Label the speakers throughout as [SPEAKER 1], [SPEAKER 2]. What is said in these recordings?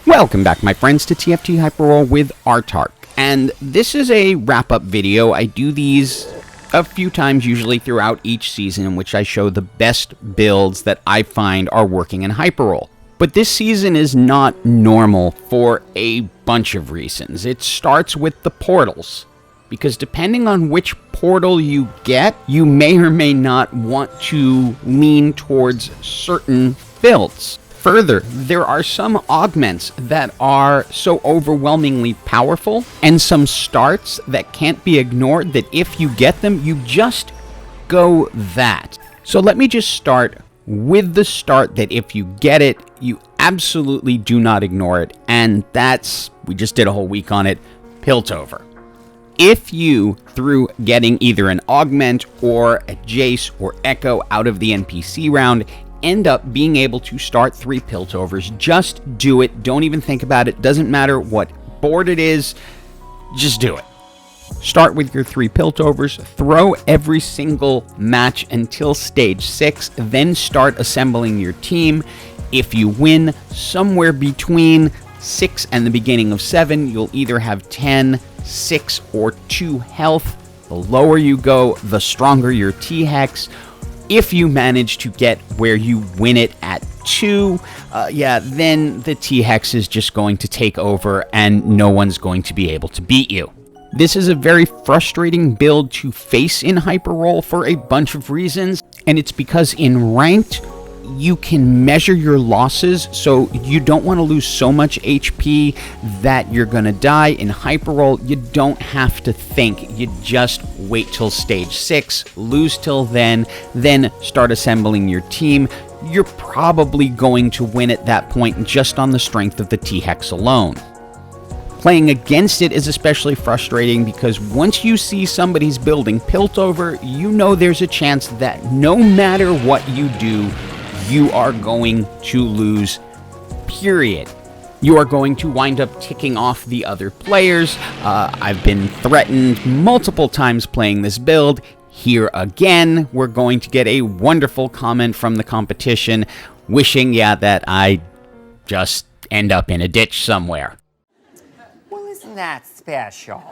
[SPEAKER 1] Welcome back, my friends, to TFT Hyperroll with Artark, and this is a wrap-up video. I do these a few times usually throughout each season in which I show the best builds that I find are working in Hyperroll. But this season is not normal for a bunch of reasons. It starts with the portals, because depending on which portal you get, you may or may not want to lean towards certain builds. Further, there are some augments that are so overwhelmingly powerful, and some starts that can't be ignored, that if you get them, you just go that. So let me just start with the start that if you get it, you absolutely do not ignore it, and that's, we just did a whole week on it, Piltover. If you, through getting either an augment or a Jace or Echo out of the NPC round, end up being able to start 3 Piltovers, just do it. Don't even think about it. Doesn't matter what board it is, just do it. Start with your 3 Piltovers, throw every single match until stage 6, then start assembling your team. If you win somewhere between 6 and the beginning of 7, you'll either have 10, 6, or 2 health. The lower you go, the stronger your T-Hex. If you manage to get where you win it at 2, then the T-Hex is just going to take over and no one's going to be able to beat you. This is a very frustrating build to face in Hyperroll for a bunch of reasons, and it's because in Ranked, you can measure your losses, so you don't want to lose so much HP that you're gonna die. In Hyperroll, you don't have to think. You just wait till stage 6, lose till then start assembling your team. You're probably going to win at that point just on the strength of the T-Hex alone. Playing against it is especially frustrating because once you see somebody's building Piltover, you know there's a chance that no matter what you do, you are going to lose, period. You are going to wind up ticking off the other players. I've been threatened multiple times playing this build. Here again, we're going to get a wonderful comment from the competition wishing, that I just end up in a ditch somewhere.
[SPEAKER 2] Well, isn't that special?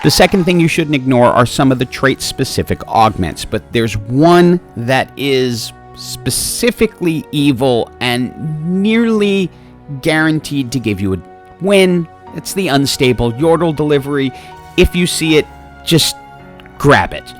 [SPEAKER 1] The second thing you shouldn't ignore are some of the trait-specific augments, but there's one that is specifically evil and nearly guaranteed to give you a win. It's the unstable Yordle delivery. If you see it, just grab it.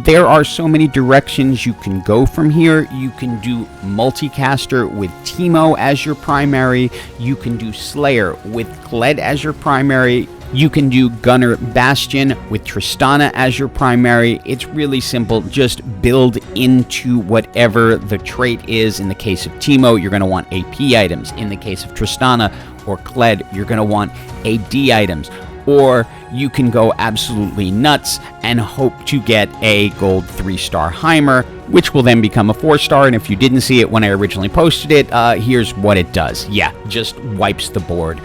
[SPEAKER 1] There are so many directions you can go from here. You can do multicaster with Teemo as your primary. You can do Slayer with Kled as your primary. You can do Gunner Bastion with Tristana as your primary. It's really simple. Just build into whatever the trait is. In the case of Teemo, you're going to want AP items. In the case of Tristana or Kled, you're going to want AD items. Or you can go absolutely nuts and hope to get a gold 3-star Heimer, which will then become a 4-star. And if you didn't see it when I originally posted it, here's what it does. Just wipes the board.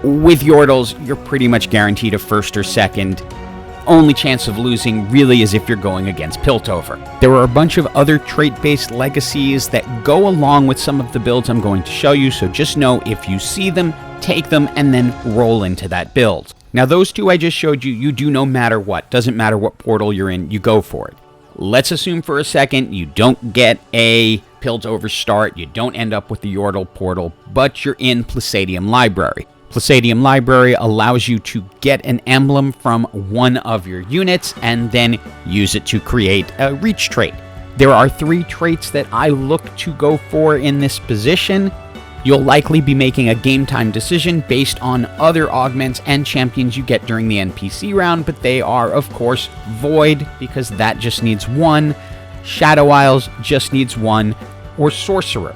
[SPEAKER 1] With Yordles, you're pretty much guaranteed a 1st or 2nd. Only chance of losing really is if you're going against Piltover. There are a bunch of other trait-based legacies that go along with some of the builds I'm going to show you, so just know if you see them, take them, and then roll into that build. Now those 2 I just showed you, you do no matter what. Doesn't matter what portal you're in, you go for it. Let's assume for a second you don't get a Piltover start, you don't end up with the Yordle portal, but you're in Placadium Library. Placadium Library allows you to get an emblem from one of your units and then use it to create a reach trait. There are 3 traits that I look to go for in this position. You'll likely be making a game time decision based on other augments and champions you get during the NPC round, but they are, of course, Void, because that just needs 1, Shadow Isles just needs 1, or Sorcerer.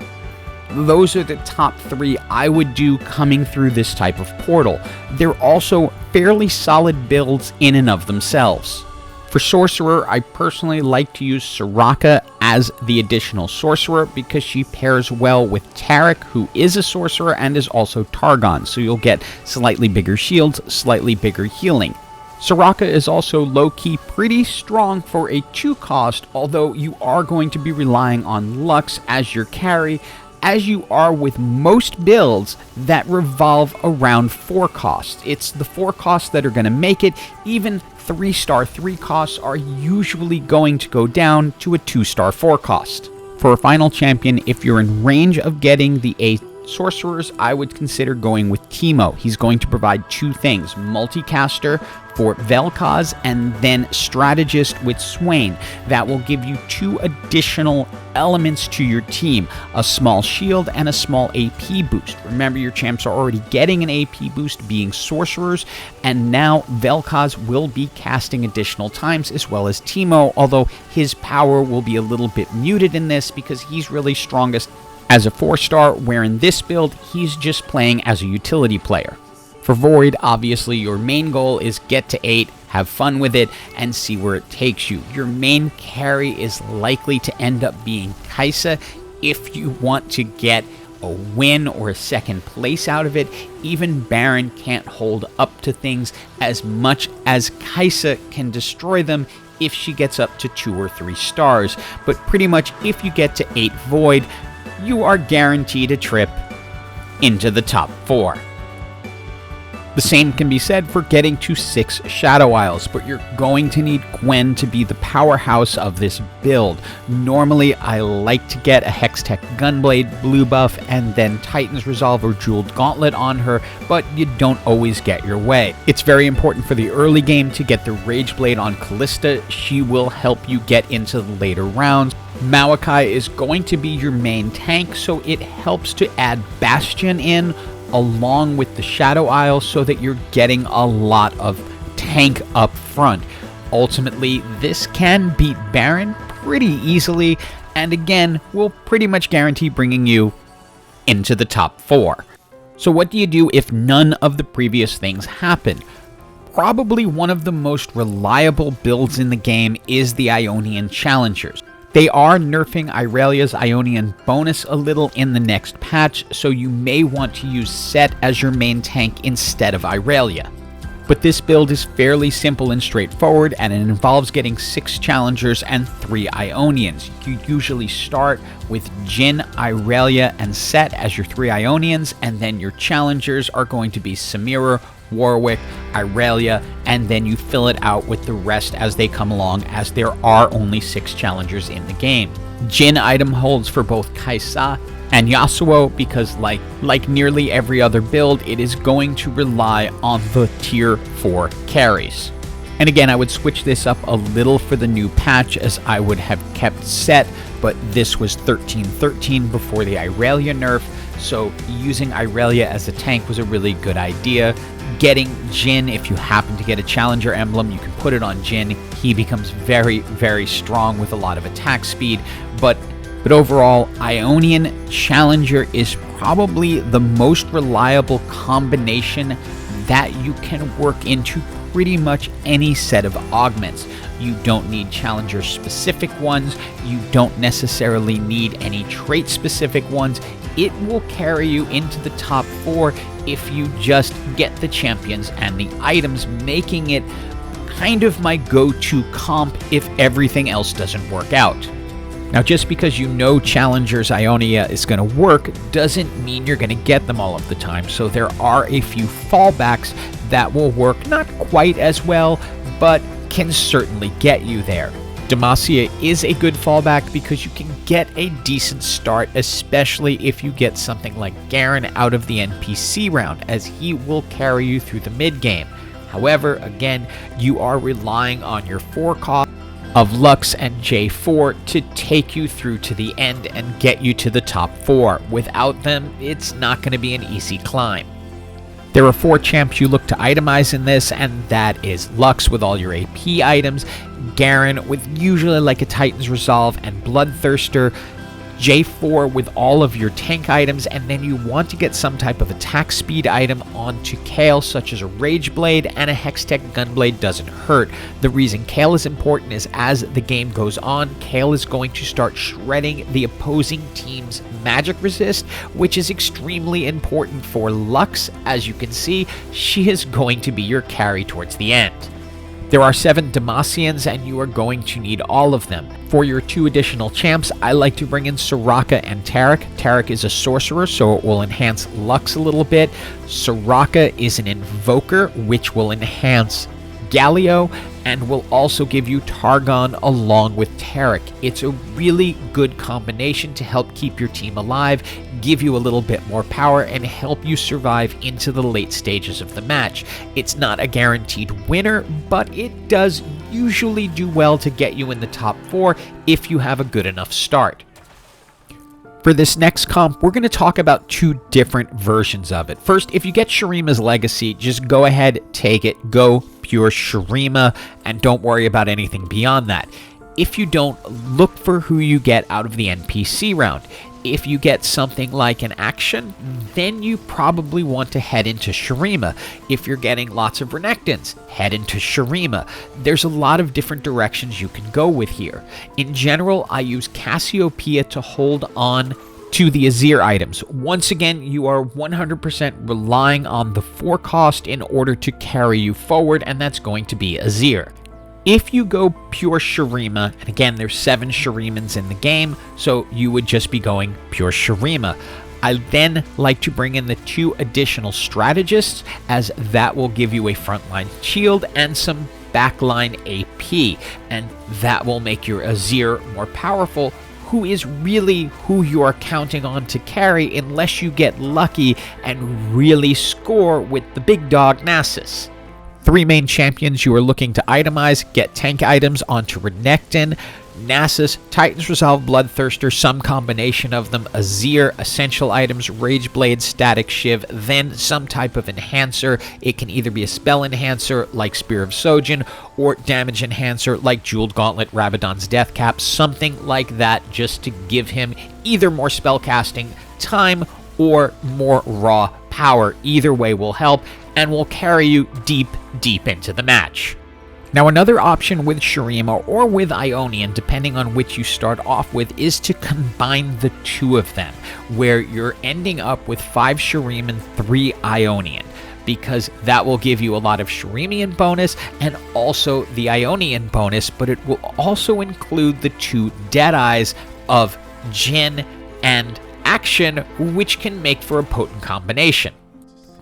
[SPEAKER 1] Those are the top 3 I would do coming through this type of portal. They're also fairly solid builds in and of themselves. For Sorcerer, I personally like to use Soraka as the additional Sorcerer because she pairs well with Taric, who is a Sorcerer and is also Targon, so you'll get slightly bigger shields, slightly bigger healing. Soraka is also low-key pretty strong for a 2 cost, although you are going to be relying on Lux as your carry, as you are with most builds that revolve around 4 costs. It's the 4 costs that are going to make it. Even 3-star 3 costs are usually going to go down to a 2-star 4 cost. For a final champion, if you're in range of getting the 8 sorcerers, I would consider going with Teemo. He's going to provide 2 things: multicaster for Vel'Koz and then strategist with Swain. That will give you 2 additional elements to your team: a small shield and a small AP boost. Remember, your champs are already getting an AP boost being sorcerers, and now Vel'Koz will be casting additional times, as well as Teemo, although his power will be a little bit muted in this because he's really strongest as a 4-star, where in this build, he's just playing as a utility player. For Void, obviously your main goal is get to 8, have fun with it, and see where it takes you. Your main carry is likely to end up being Kai'Sa if you want to get a win or a second place out of it. Even Baron can't hold up to things as much as Kai'Sa can destroy them if she gets up to 2 or 3 stars. But pretty much if you get to 8 Void, you are guaranteed a trip into the top 4. The same can be said for getting to 6 Shadow Isles, but you're going to need Gwen to be the powerhouse of this build. Normally, I like to get a Hextech Gunblade blue buff and then Titan's Resolve or Jeweled Gauntlet on her, but you don't always get your way. It's very important for the early game to get the Rage Blade on Callista. She will help you get into the later rounds. Maokai is going to be your main tank, so it helps to add Bastion in along with the Shadow Isle so that you're getting a lot of tank up front. Ultimately, this can beat Baron pretty easily, and again, will pretty much guarantee bringing you into the top 4. So what do you do if none of the previous things happen? Probably one of the most reliable builds in the game is the Ionian Challengers. They are nerfing Irelia's Ionian bonus a little in the next patch, so you may want to use Set as your main tank instead of Irelia. But this build is fairly simple and straightforward, and it involves getting 6 challengers and 3 Ionians. You usually start with Jhin, Irelia, and Set as your 3 Ionians, and then your challengers are going to be Samira, Warwick, Irelia, and then you fill it out with the rest as they come along, as there are only 6 challengers in the game. Jhin item holds for both Kai'Sa and Yasuo because like nearly every other build, it is going to rely on the tier 4 carries. And again, I would switch this up a little for the new patch, as I would have kept Set, but this was 13-13 before the Irelia nerf, so using Irelia as a tank was a really good idea. Getting Jhin, if you happen to get a Challenger emblem, you can put it on Jhin. He becomes very, very strong with a lot of attack speed, but overall, Ionian Challenger is probably the most reliable combination that you can work into pretty much any set of augments. You don't need Challenger-specific ones. You don't necessarily need any trait-specific ones. It will carry you into the top 4 if you just get the champions and the items, making it kind of my go-to comp if everything else doesn't work out. Now, just because you know Challenger's Ionia is going to work doesn't mean you're going to get them all of the time, so there are a few fallbacks that will work not quite as well, but can certainly get you there. Demacia is a good fallback because you can get a decent start, especially if you get something like Garen out of the NPC round, as he will carry you through the mid-game. However, again, you are relying on your 4 cost of Lux and J4 to take you through to the end and get you to the top 4. Without them, it's not going to be an easy climb. There are 4 champs you look to itemize in this, and that is Lux with all your AP items, Garen with usually like a Titan's Resolve and Bloodthirster, J4 with all of your tank items, and then you want to get some type of attack speed item onto Kayle, such as a Rage Blade, and a Hextech Gunblade doesn't hurt. The reason Kayle is important is as the game goes on, Kayle is going to start shredding the opposing team's magic resist, which is extremely important for Lux. As you can see, she is going to be your carry towards the end.
[SPEAKER 3] There are 7 Demacians, and you are going to need all of them. For your 2 additional champs, I like to bring in Soraka and Tarek. Tarek is a sorcerer, so it will enhance Lux a little bit. Soraka is an invoker, which will enhance Galio, and will also give you Targon along with Tarek. It's a really good combination to help keep your team alive, give you a little bit more power, and help you survive into the late stages of the match. It's not a guaranteed winner, but it does usually do well to get you in the top 4 if you have a good enough start. For this next comp, we're going to talk about 2 different versions of it. First, if you get Shurima's Legacy, just go ahead, take it, go pure Shurima, and don't worry about anything beyond that. If you don't, look for who you get out of the NPC round. If you get something like an action, then you probably want to head into Shurima. If you're getting lots of Renekton's, head into Shurima. There's a lot of different directions you can go with here. In general, I use Cassiopeia to hold on to the Azir items. Once again, you are 100% relying on the 4 cost in order to carry you forward, and that's going to be Azir. If you go pure Shurima, and again, there's 7 Shurimans in the game, so you would just be going pure Shurima. I then like to bring in the 2 additional strategists, as that will give you a frontline shield and some backline AP, and that will make your Azir more powerful, who is really who you are counting on to carry unless you get lucky and really score with the big dog Nasus. 3 main champions you are looking to itemize: get tank items onto Renekton, Nasus, Titan's Resolve, Bloodthirster, some combination of them, Azir, essential items, Rageblade, Static Shiv, then some type of enhancer. It can either be a spell enhancer like Spear of Sojin, or damage enhancer like Jeweled Gauntlet, Rabadon's Death Cap, something like that, just to give him either more spellcasting time or more raw power. Either way will help and will carry you deep into the match. Now, another option with Shurima or with Ionia, depending on which you start off with, is to combine the 2 of them, where you're ending up with 5 Shurima and 3 Ionian, because that will give you a lot of Shurimian bonus and also the Ionian bonus, but it will also include the 2 Deadeyes of Jhin and Action, which can make for a potent combination.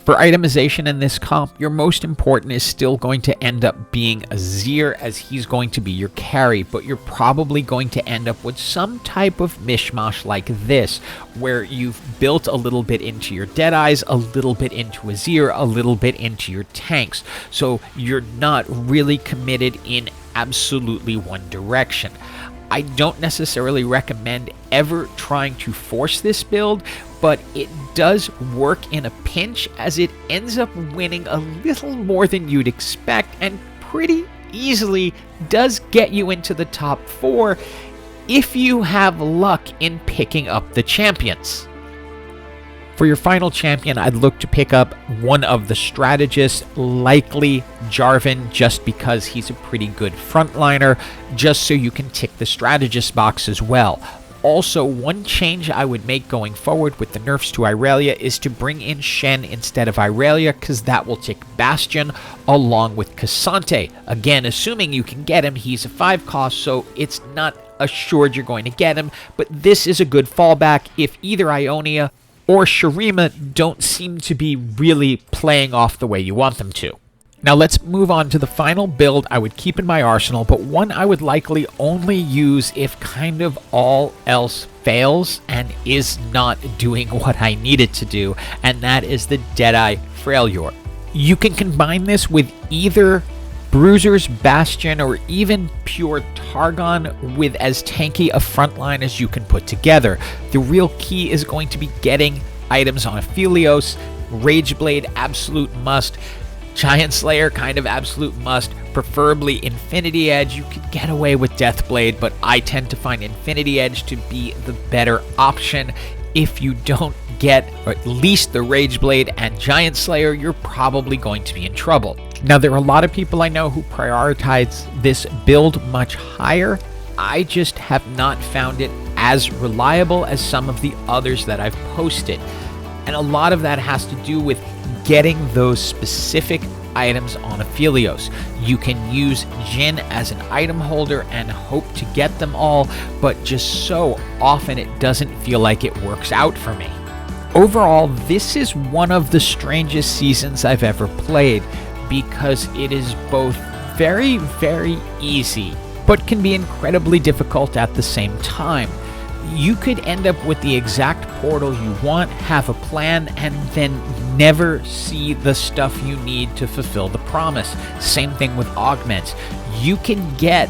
[SPEAKER 3] For itemization in this comp, your most important is still going to end up being Azir, as he's going to be your carry, but you're probably going to end up with some type of mishmash like this, where you've built a little bit into your Deadeyes, a little bit into Azir, a little bit into your tanks, so you're not really committed in absolutely one direction. I don't necessarily recommend ever trying to force this build, but it does work in a pinch, as it ends up winning a little more than you'd expect and pretty easily does get you into the top 4 if you have luck in picking up the champions. For your final champion, I'd look to pick up one of the strategists, likely Jarvan, just because he's a pretty good frontliner, just so you can tick the strategist box as well. Also, one change I would make going forward with the nerfs to Irelia is to bring in Shen instead of Irelia, because that will tick Bastion along with Cassante. Again, assuming you can get him, he's a 5 cost, so it's not assured you're going to get him, but this is a good fallback if either Ionia or Shurima don't seem to be really playing off the way you want them to. Now let's move on to the final build I would keep in my arsenal, but one I would likely only use if kind of all else fails and is not doing what I need it to do, and that is the Deadeye Freljord. You can combine this with either Bruiser's Bastion or even pure Targon with as tanky a frontline as you can put together. The real key is going to be getting items on Aphelios, Rageblade absolute must, Giant Slayer kind of absolute must, preferably Infinity Edge. You could get away with Deathblade, but I tend to find Infinity Edge to be the better option. If you don't get or at least the Rageblade and Giant Slayer, you're probably going to be in trouble. Now, there are a lot of people I know who prioritize this build much higher. I just have not found it as reliable as some of the others that I've posted. And a lot of that has to do with getting those specific items on Aphelios. You can use Jin as an item holder and hope to get them all, but just so often it doesn't feel like it works out for me. Overall, this is one of the strangest seasons I've ever played, because it is both very, very easy, but can be incredibly difficult at the same time. You could end up with the exact portal you want, have a plan, and then never see the stuff you need to fulfill the promise. Same thing with augments. You can get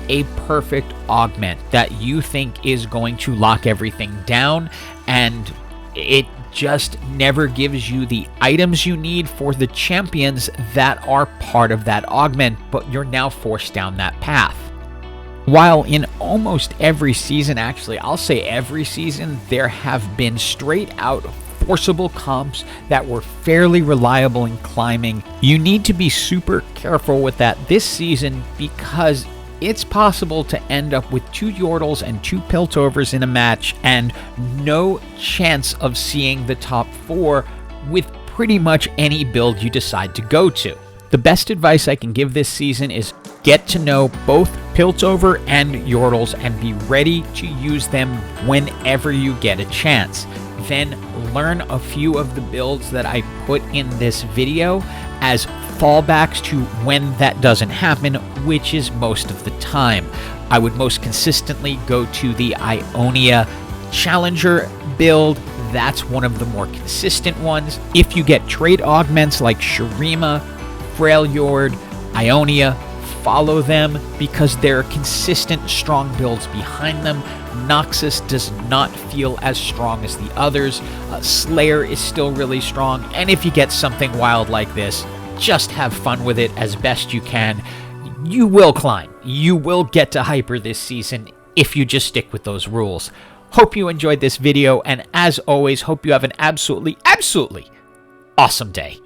[SPEAKER 3] a perfect augment that you think is going to lock everything down, and it just never gives you the items you need for the champions that are part of that augment, but you're now forced down that path. While in almost every season, actually, I'll say every season, there have been straight out forcible comps that were fairly reliable in climbing, you need to be super careful with that this season, because it's possible to end up with 2 Yordles and 2 Piltovers in a match and no chance of seeing the top 4 with pretty much any build you decide to go to. The best advice I can give this season is get to know both Piltover and Yordles and be ready to use them whenever you get a chance. Then learn a few of the builds that I put in this video as fallbacks to when that doesn't happen, which is most of the time. I would most consistently go to the Ionia Challenger build. That's one of the more consistent ones. If you get trade augments like Shurima, Freljord, Ionia, follow them because there are consistent, strong builds behind them. Noxus does not feel as strong as the others. Slayer is still really strong, and if you get something wild like this, just have fun with it as best you can. You will climb. You will get to hyper this season if you just stick with those rules. Hope you enjoyed this video, and as always, hope you have an absolutely, absolutely awesome day.